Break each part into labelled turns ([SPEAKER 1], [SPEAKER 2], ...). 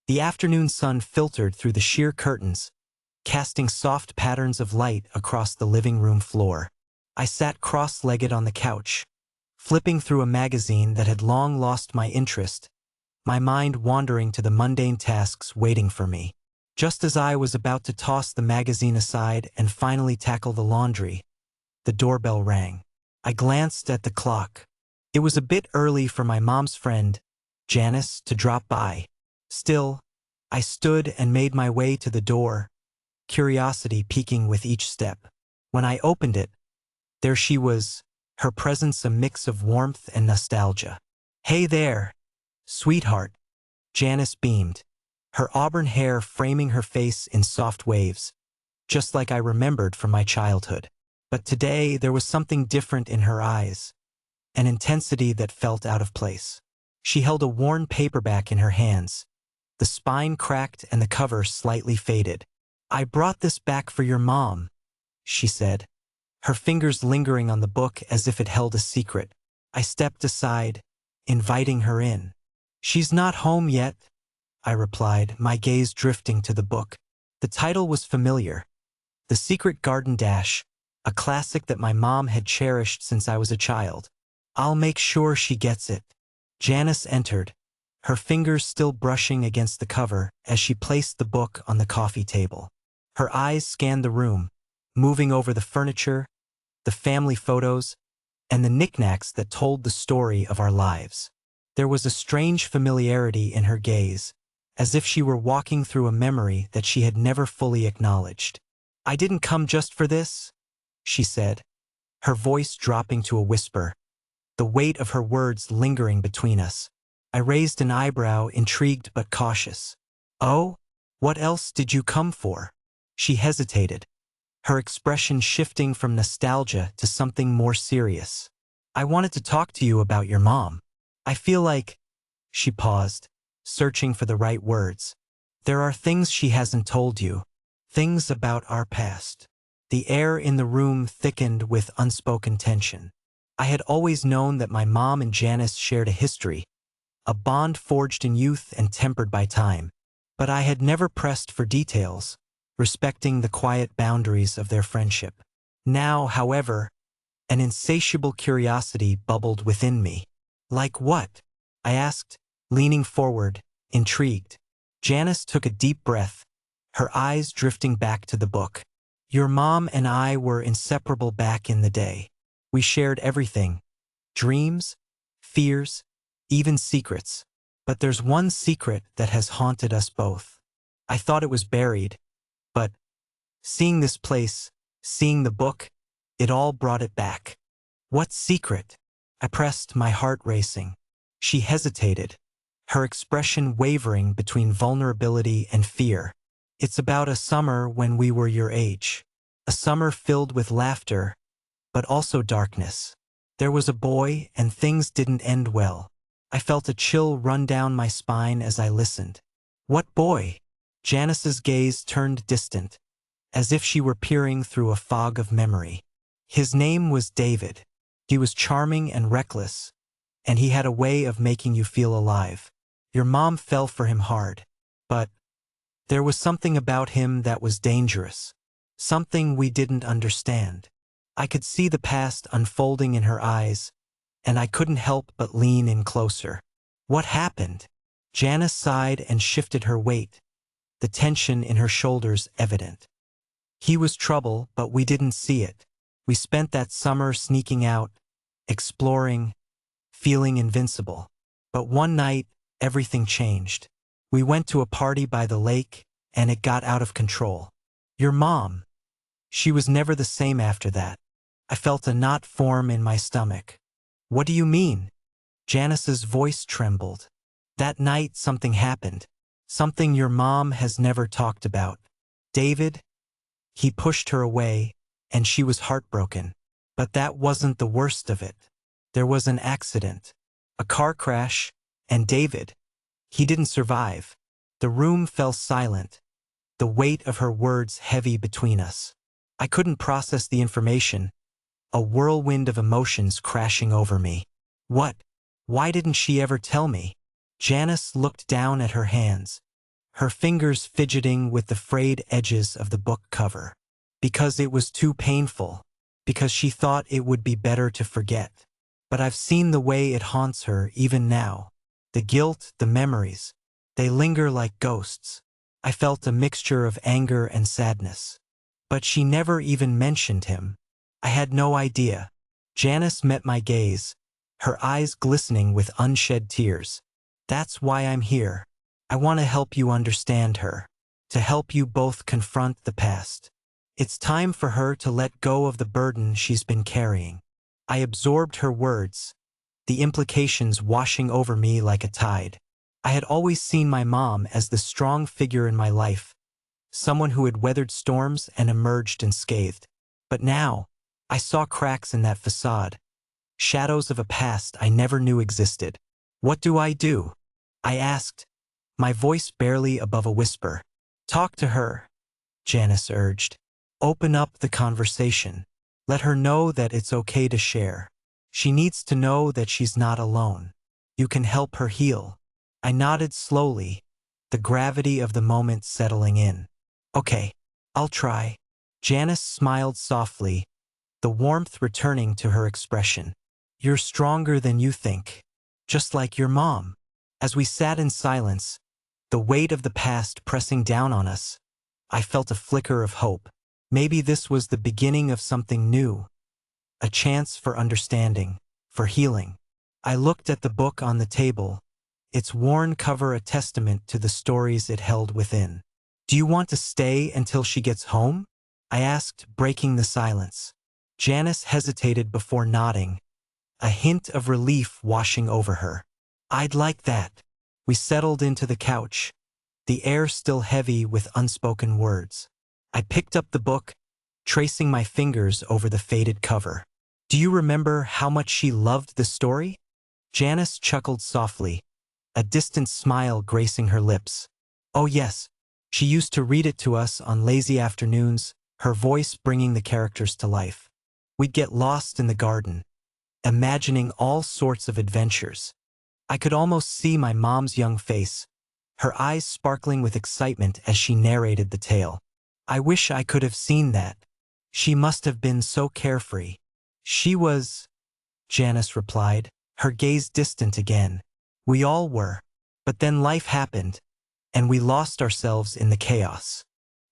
[SPEAKER 1] The afternoon sun filtered through the sheer curtains, casting soft patterns of light across the living room floor. I sat cross-legged on the couch, flipping through a magazine that had long lost my interest, my mind wandering to the mundane tasks waiting for me. Just as I was about to toss the magazine aside and finally tackle the laundry, the doorbell rang. I glanced at the clock. It was a bit early for my mom's friend, Janice, to drop by. Still, I stood and made my way to the door, curiosity peaking with each step. When I opened it, there she was, her presence a mix of warmth and nostalgia. "Hey there, sweetheart," Janice beamed, her auburn hair framing her face in soft waves, just like I remembered from my childhood. But today there was something different in her eyes, an intensity that felt out of place. She held a worn paperback in her hands, the spine cracked and the cover slightly faded. "I brought this back for your mom," she said, her fingers lingering on the book as if it held a secret. I stepped aside, inviting her in. "She's not home yet," I replied, my gaze drifting to the book. The title was familiar, The Secret Garden Dash, a classic that my mom had cherished since I was a child. "I'll make sure she gets it." Janice entered, her fingers still brushing against the cover as she placed the book on the coffee table. Her eyes scanned the room, moving over the furniture, the family photos, and the knickknacks that told the story of our lives. There was a strange familiarity in her gaze, as if she were walking through a memory that she had never fully acknowledged. "I didn't come just for this," she said, her voice dropping to a whisper, the weight of her words lingering between us. I raised an eyebrow, intrigued but cautious. "Oh, what else did you come for?" She hesitated, her expression shifting from nostalgia to something more serious. "I wanted to talk to you about your mom. I feel like—" She paused, searching for the right words. "There are things she hasn't told you, things about our past." The air in the room thickened with unspoken tension. I had always known that my mom and Janice shared a history, a bond forged in youth and tempered by time, but I had never pressed for details, respecting the quiet boundaries of their friendship. Now, however, an insatiable curiosity bubbled within me. "Like what?" I asked, leaning forward, intrigued. Janice took a deep breath, her eyes drifting back to the book. "Your mom and I were inseparable back in the day. We shared everything, dreams, fears, even secrets. But there's one secret that has haunted us both. I thought it was buried, but seeing this place, seeing the book, it all brought it back." "What secret?" I pressed, my heart racing. She hesitated, her expression wavering between vulnerability and fear. "It's about a summer when we were your age. A summer filled with laughter, but also darkness. There was a boy, and things didn't end well." I felt a chill run down my spine as I listened. "What boy?" Janice's gaze turned distant, as if she were peering through a fog of memory. "His name was David. He was charming and reckless, and he had a way of making you feel alive. Your mom fell for him hard, but there was something about him that was dangerous, something we didn't understand." I could see the past unfolding in her eyes, and I couldn't help but lean in closer. "What happened?" Janice sighed and shifted her weight, the tension in her shoulders evident. "He was trouble, but we didn't see it. We spent that summer sneaking out, exploring, feeling invincible. But one night, everything changed. We went to a party by the lake, and it got out of control. Your mom, she was never the same after that." I felt a knot form in my stomach. "What do you mean?" Janice's voice trembled. "That night something happened, something your mom has never talked about. David, he pushed her away, and she was heartbroken. But that wasn't the worst of it. There was an accident, a car crash, and David, he didn't survive." The room fell silent, the weight of her words heavy between us. I couldn't process the information, a whirlwind of emotions crashing over me. "What? Why didn't she ever tell me?" Janice looked down at her hands, her fingers fidgeting with the frayed edges of the book cover. Because it was too painful. Because she thought it would be better to forget. But I've seen the way it haunts her even now. The guilt, the memories. They linger like ghosts. I felt a mixture of anger and sadness. But she never even mentioned him. I had no idea. Janice met my gaze, her eyes glistening with unshed tears. That's why I'm here. I want to help you understand her. To help you both confront the past. It's time for her to let go of the burden she's been carrying. I absorbed her words, the implications washing over me like a tide. I had always seen my mom as the strong figure in my life, someone who had weathered storms and emerged unscathed. But now, I saw cracks in that facade, shadows of a past I never knew existed. What do? I asked, my voice barely above a whisper. Talk to her, Janice urged. Open up the conversation. Let her know that it's okay to share. She needs to know that she's not alone. You can help her heal. I nodded slowly, the gravity of the moment settling in. Okay, I'll try. Janice smiled softly, the warmth returning to her expression. You're stronger than you think, just like your mom. As we sat in silence, the weight of the past pressing down on us, I felt a flicker of hope. Maybe this was the beginning of something new, a chance for understanding, for healing. I looked at the book on the table, its worn cover a testament to the stories it held within. Do you want to stay until she gets home? I asked, breaking the silence. Janice hesitated before nodding, a hint of relief washing over her. I'd like that. We settled into the couch, the air still heavy with unspoken words. I picked up the book, tracing my fingers over the faded cover. Do you remember how much she loved the story? Janice chuckled softly, a distant smile gracing her lips. Oh yes, she used to read it to us on lazy afternoons, her voice bringing the characters to life. We'd get lost in the garden, imagining all sorts of adventures. I could almost see my mom's young face, her eyes sparkling with excitement as she narrated the tale. I wish I could have seen that. She must have been so carefree. She was, Janice replied, her gaze distant again. We all were. But then life happened, and we lost ourselves in the chaos.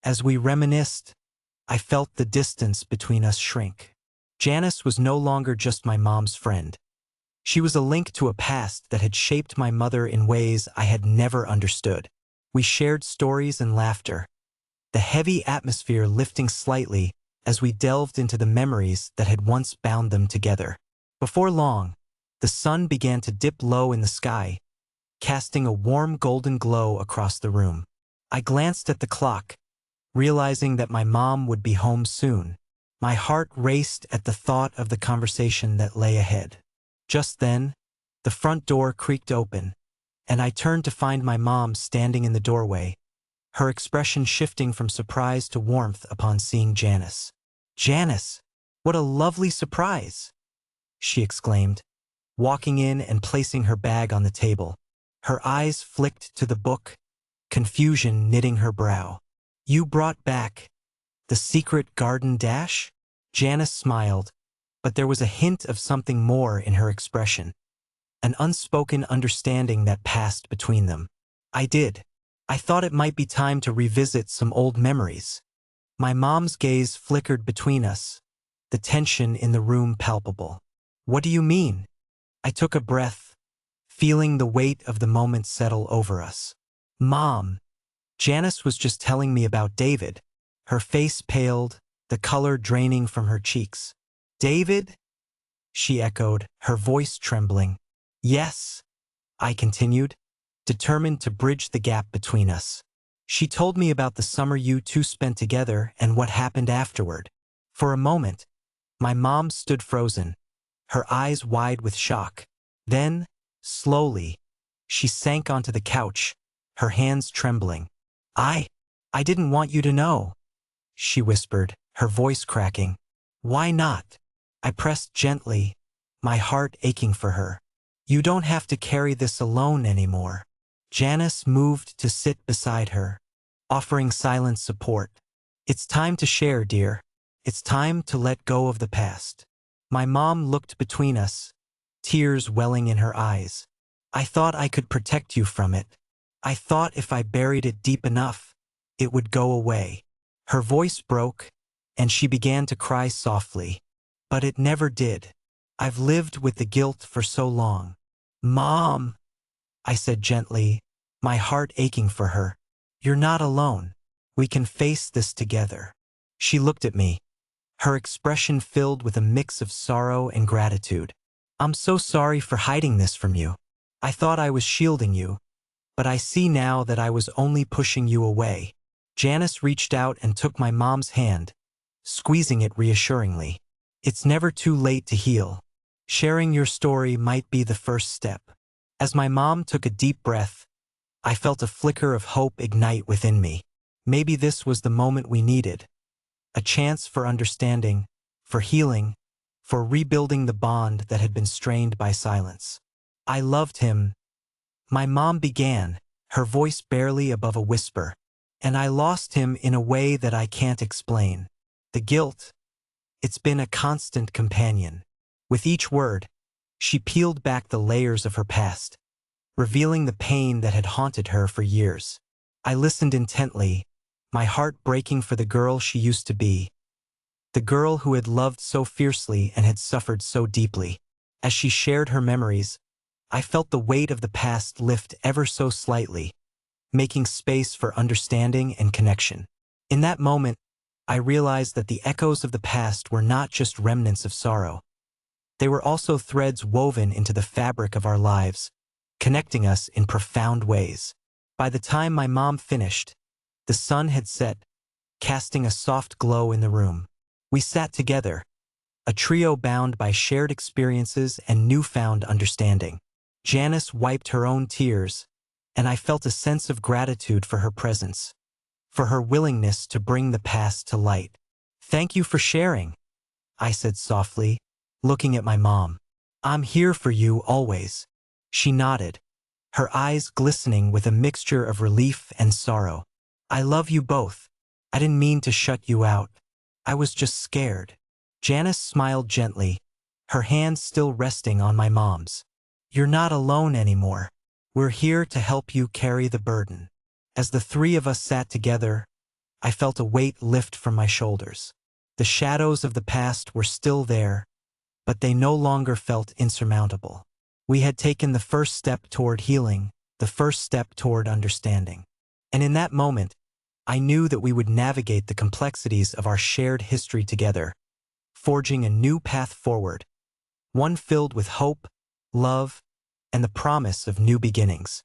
[SPEAKER 1] As we reminisced, I felt the distance between us shrink. Janice was no longer just my mom's friend. She was a link to a past that had shaped my mother in ways I had never understood. We shared stories and laughter, the heavy atmosphere lifting slightly as we delved into the memories that had once bound them together. Before long, the sun began to dip low in the sky, casting a warm golden glow across the room. I glanced at the clock, realizing that my mom would be home soon. My heart raced at the thought of the conversation that lay ahead. Just then, the front door creaked open, and I turned to find my mom standing in the doorway, her expression shifting from surprise to warmth upon seeing Janice. Janice, what a lovely surprise, she exclaimed, walking in and placing her bag on the table. Her eyes flicked to the book, confusion knitting her brow. You brought back the secret garden dash? Janice smiled, but there was a hint of something more in her expression, an unspoken understanding that passed between them. I did. I thought it might be time to revisit some old memories. My mom's gaze flickered between us, the tension in the room palpable. What do you mean? I took a breath, feeling the weight of the moment settle over us. Mom, Janice was just telling me about David. Her face paled, the color draining from her cheeks. David? She echoed, her voice trembling. Yes, I continued, determined to bridge the gap between us. She told me about the summer you two spent together and what happened afterward. For a moment, my mom stood frozen, her eyes wide with shock. Then, slowly, she sank onto the couch, her hands trembling. I didn't want you to know, she whispered, her voice cracking. Why not? I pressed gently, my heart aching for her. You don't have to carry this alone anymore. Janice moved to sit beside her, offering silent support. It's time to share, dear. It's time to let go of the past. My mom looked between us, tears welling in her eyes. I thought I could protect you from it. I thought if I buried it deep enough, it would go away. Her voice broke, and she began to cry softly. But it never did. I've lived with the guilt for so long. Mom, I said gently, my heart aching for her. You're not alone. We can face this together. She looked at me, her expression filled with a mix of sorrow and gratitude. I'm so sorry for hiding this from you. I thought I was shielding you, but I see now that I was only pushing you away. Janice reached out and took my mom's hand, squeezing it reassuringly. It's never too late to heal. Sharing your story might be the first step. As my mom took a deep breath, I felt a flicker of hope ignite within me. Maybe this was the moment we needed. A chance for understanding, for healing, for rebuilding the bond that had been strained by silence. I loved him. My mom began, her voice barely above a whisper. And I lost him in a way that I can't explain. The guilt, it's been a constant companion. With each word, she peeled back the layers of her past, revealing the pain that had haunted her for years. I listened intently, my heart breaking for the girl she used to be, the girl who had loved so fiercely and had suffered so deeply. As she shared her memories, I felt the weight of the past lift ever so slightly, making space for understanding and connection. In that moment, I realized that the echoes of the past were not just remnants of sorrow. They were also threads woven into the fabric of our lives, connecting us in profound ways. By the time my mom finished, the sun had set, casting a soft glow in the room. We sat together, a trio bound by shared experiences and newfound understanding. Janice wiped her own tears, and I felt a sense of gratitude for her presence, for her willingness to bring the past to light. Thank you for sharing, I said softly, looking at my mom. I'm here for you always. She nodded, her eyes glistening with a mixture of relief and sorrow. I love you both. I didn't mean to shut you out. I was just scared. Janice smiled gently, her hand still resting on my mom's. You're not alone anymore. We're here to help you carry the burden. As the three of us sat together, I felt a weight lift from my shoulders. The shadows of the past were still there, but they no longer felt insurmountable. We had taken the first step toward healing, the first step toward understanding. And in that moment, I knew that we would navigate the complexities of our shared history together, forging a new path forward, one filled with hope, love, and the promise of new beginnings.